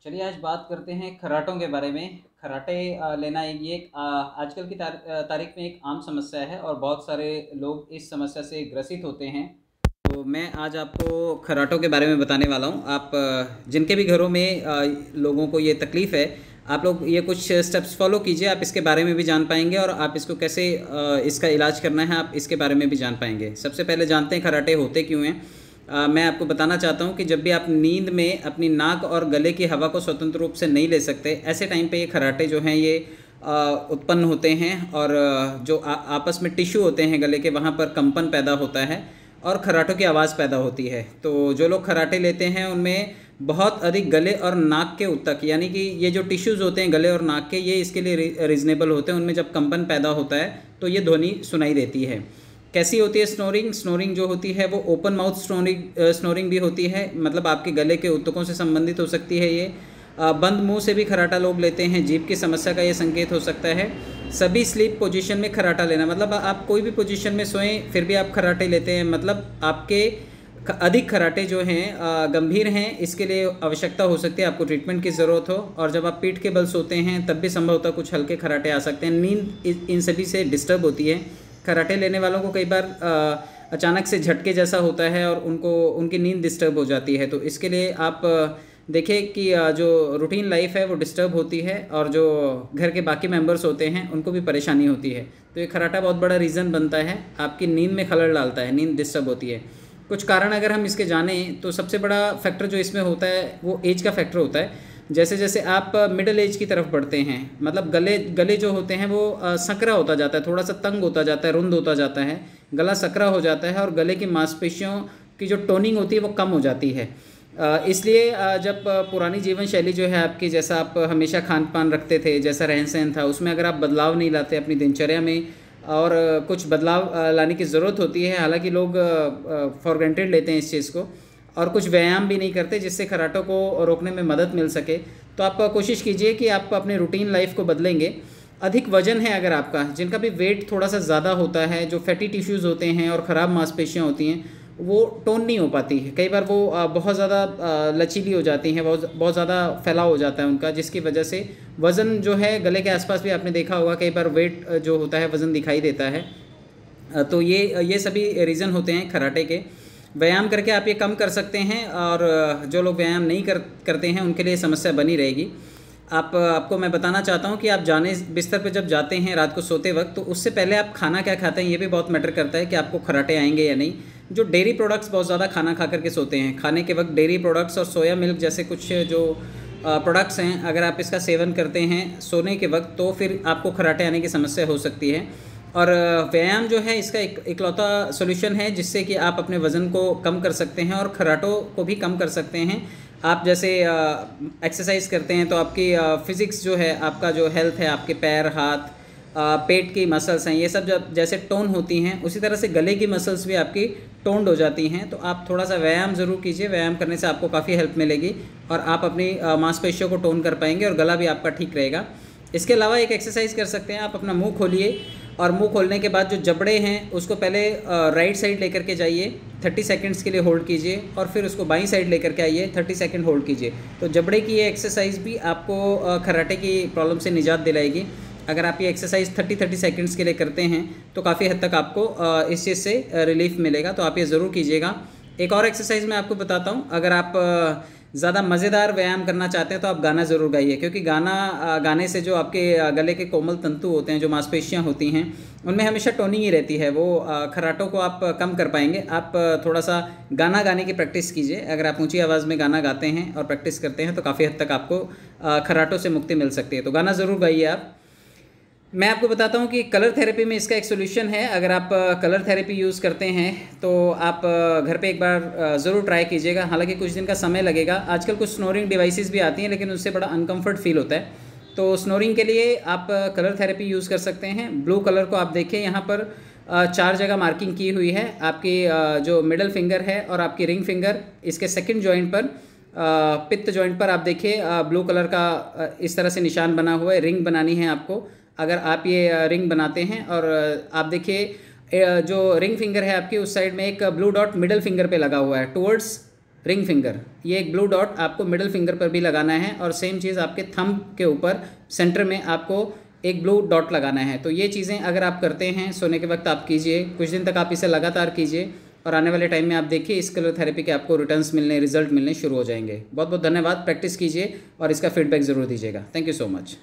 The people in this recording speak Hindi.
चलिए आज बात करते हैं खर्राटों के बारे में। खर्राटे लेना ये एक आजकल की तारीख में एक आम समस्या है और बहुत सारे लोग इस समस्या से ग्रसित होते हैं। तो मैं आज आपको खर्राटों के बारे में बताने वाला हूँ। आप जिनके भी घरों में लोगों को ये तकलीफ़ है, आप लोग ये कुछ स्टेप्स फॉलो कीजिए। आप इसके बारे में भी जान पाएंगे और आप इसको कैसे इसका इलाज करना है आप इसके बारे में भी जान पाएंगे। सबसे पहले जानते हैं खर्राटे होते क्यों हैं। मैं आपको बताना चाहता हूँ कि जब भी आप नींद में अपनी नाक और गले की हवा को स्वतंत्र रूप से नहीं ले सकते, ऐसे टाइम पे ये खर्राटे जो हैं ये उत्पन्न होते हैं और जो आपस में टिश्यू होते हैं गले के, वहाँ पर कंपन पैदा होता है और खर्राटों की आवाज़ पैदा होती है। तो जो लोग खर्राटे लेते हैं उनमें बहुत अधिक गले और नाक के उत्तक, यानी कि ये जो टिश्यूज़ होते हैं गले और नाक के, ये इसके लिए रीजनेबल होते हैं। उनमें जब कंपन पैदा होता है तो ये ध्वनि सुनाई देती है। कैसी होती है स्नोरिंग? स्नोरिंग जो होती है वो ओपन माउथ स्नोरिंग भी होती है, मतलब आपके गले के ऊतकों से संबंधित हो सकती है। ये बंद मुंह से भी खर्राटा लोग लेते हैं, जीभ की समस्या का ये संकेत हो सकता है। सभी स्लीप पोजीशन में खर्राटा लेना, मतलब आप कोई भी पोजीशन में सोएं फिर भी आप खर्राटे लेते हैं, मतलब आपके अधिक खर्राटे जो हैं गंभीर हैं, इसके लिए आवश्यकता हो सकती है, आपको ट्रीटमेंट की ज़रूरत हो। और जब आप पीठ के बल सोते हैं तब भी संभवतः कुछ हल्के खर्राटे आ सकते हैं। नींद इन सभी से डिस्टर्ब होती है। खर्राटे लेने वालों को कई बार अचानक से झटके जैसा होता है और उनको उनकी नींद डिस्टर्ब हो जाती है। तो इसके लिए आप देखें कि जो रूटीन लाइफ है वो डिस्टर्ब होती है और जो घर के बाकी मेंबर्स होते हैं उनको भी परेशानी होती है। तो ये खर्राटा बहुत बड़ा रीज़न बनता है, आपकी नींद में खलल डालता है, नींद डिस्टर्ब होती है। कुछ कारण अगर हम इसके जानें तो सबसे बड़ा फैक्टर जो इसमें होता है वो एज का फैक्टर होता है। जैसे जैसे आप मिडिल एज की तरफ बढ़ते हैं, मतलब गले गले जो होते हैं वो संकरा होता जाता है, थोड़ा सा तंग होता जाता है, रुंद होता जाता है, गला सकरा हो जाता है और गले की मांसपेशियों की जो टोनिंग होती है वो कम हो जाती है। इसलिए जब पुरानी जीवन शैली जो है आपकी, जैसा आप हमेशा खान पान रखते थे, जैसा रहन सहन था, उसमें अगर आप बदलाव नहीं लाते अपनी दिनचर्या में और कुछ बदलाव लाने की ज़रूरत होती है। हालांकि लोग फॉर ग्रांटेड लेते हैं इस चीज़ को और कुछ व्यायाम भी नहीं करते जिससे खर्राटों को रोकने में मदद मिल सके। तो आप कोशिश कीजिए कि आप अपने रूटीन लाइफ को बदलेंगे। अधिक वजन है अगर आपका, जिनका भी वेट थोड़ा सा ज़्यादा होता है, जो फैटी टिश्यूज़ होते हैं और ख़राब मांसपेशियाँ होती हैं, वो टोन नहीं हो पाती है। कई बार वो बहुत ज़्यादा लचीली हो जाती हैं, बहुत बहुत ज़्यादा फैलाव हो जाता है उनका, जिसकी वजह से वज़न जो है गले के आसपास भी आपने देखा होगा कई बार वेट जो होता है वज़न दिखाई देता है। तो ये सभी रीज़न होते हैं खर्राटे के। व्यायाम करके आप ये कम कर सकते हैं और जो लोग व्यायाम नहीं करते हैं उनके लिए समस्या बनी रहेगी। आपको मैं बताना चाहता हूँ कि आप जाने बिस्तर पे जब जाते हैं रात को सोते वक्त, तो उससे पहले आप खाना क्या खाते हैं ये भी बहुत मैटर करता है कि आपको खर्राटे आएंगे या नहीं। जो डेयरी प्रोडक्ट्स बहुत ज़्यादा खाना खा करके सोते हैं, खाने के वक्त डेयरी प्रोडक्ट्स और सोया मिल्क जैसे कुछ जो प्रोडक्ट्स हैं, अगर आप इसका सेवन करते हैं सोने के वक्त तो फिर आपको खर्राटे आने की समस्या हो सकती है। और व्यायाम जो है इसका एक इकलौता सॉल्यूशन है जिससे कि आप अपने वज़न को कम कर सकते हैं और खर्राटों को भी कम कर सकते हैं। आप जैसे एक्सरसाइज करते हैं तो आपकी फिज़िक्स जो है, आपका जो हेल्थ है, आपके पैर हाथ पेट की मसल्स हैं, ये सब जब जैसे टोन होती हैं उसी तरह से गले की मसल्स भी आपकी टोन्ड हो जाती हैं। तो आप थोड़ा सा व्यायाम ज़रूर कीजिए। व्यायाम करने से आपको काफ़ी हेल्प मिलेगी और आप अपनी मांसपेशियों को टोन कर पाएंगे और गला भी आपका ठीक रहेगा। इसके अलावा एक एक्सरसाइज कर सकते हैं, आप अपना मुंह खोलिए और मुंह खोलने के बाद जो जबड़े हैं उसको पहले राइट साइड लेकर के जाइए, 30 सेकंड्स के लिए होल्ड कीजिए और फिर उसको बाईं साइड लेकर के आइए, 30 सेकंड होल्ड कीजिए। तो जबड़े की ये एक्सरसाइज भी आपको खर्राटे की प्रॉब्लम से निजात दिलाएगी। अगर आप ये एक्सरसाइज 30 सेकंड्स के लिए करते हैं तो काफ़ी हद तक आपको इस चीज़ से रिलीफ मिलेगा। तो आप ये ज़रूर कीजिएगा। एक और एक्सरसाइज मैं आपको बताता हूँ। अगर आप ज़्यादा मज़ेदार व्यायाम करना चाहते हैं तो आप गाना ज़रूर गाइए, क्योंकि गाने से जो आपके गले के कोमल तंतु होते हैं, जो मांसपेशियाँ होती हैं, उनमें हमेशा टोनिंग ही रहती है। वो खर्राटों को आप कम कर पाएंगे। आप थोड़ा सा गाना गाने की प्रैक्टिस कीजिए। अगर आप ऊंची आवाज़ में गाना गाते हैं और प्रैक्टिस करते हैं तो काफ़ी हद तक आपको खर्राटों से मुक्ति मिल सकती है। तो गाना ज़रूर गाइए आप। मैं आपको बताता हूँ कि कलर थेरेपी में इसका एक सोल्यूशन है। अगर आप कलर थेरेपी यूज़ करते हैं तो आप घर पे एक बार ज़रूर ट्राई कीजिएगा। हालांकि कुछ दिन का समय लगेगा। आजकल कुछ स्नोरिंग डिवाइसेस भी आती हैं लेकिन उससे बड़ा अनकम्फर्ट फील होता है। तो स्नोरिंग के लिए आप कलर थेरेपी यूज़ कर सकते हैं। ब्लू कलर को आप देखें, यहाँ पर 4 जगह मार्किंग की हुई है। आपकी जो मिडल फिंगर है और आपकी रिंग फिंगर, इसके सेकेंड जॉइंट पर, पित्त जॉइंट पर आप देखिए ब्लू कलर का इस तरह से निशान बना हुआ है। रिंग बनानी है आपको। अगर आप ये रिंग बनाते हैं और आप देखिए जो रिंग फिंगर है आपकी, उस साइड में एक ब्लू डॉट मिडल फिंगर पे लगा हुआ है टुवर्ड्स रिंग फिंगर, ये एक ब्लू डॉट आपको मिडिल फिंगर पर भी लगाना है और सेम चीज़ आपके थंब के ऊपर सेंटर में आपको एक ब्लू डॉट लगाना है। तो ये चीज़ें अगर आप करते हैं सोने के वक्त आप कीजिए, कुछ दिन तक आप इसे लगातार कीजिए और आने वाले टाइम में आप देखिए इस क्रायोथेरेपी के आपको रिटर्न्स मिलने, रिजल्ट मिलने शुरू हो जाएंगे। बहुत बहुत धन्यवाद, प्रैक्टिस कीजिए और इसका फीडबैक ज़रूर दीजिएगा। Thank you so much.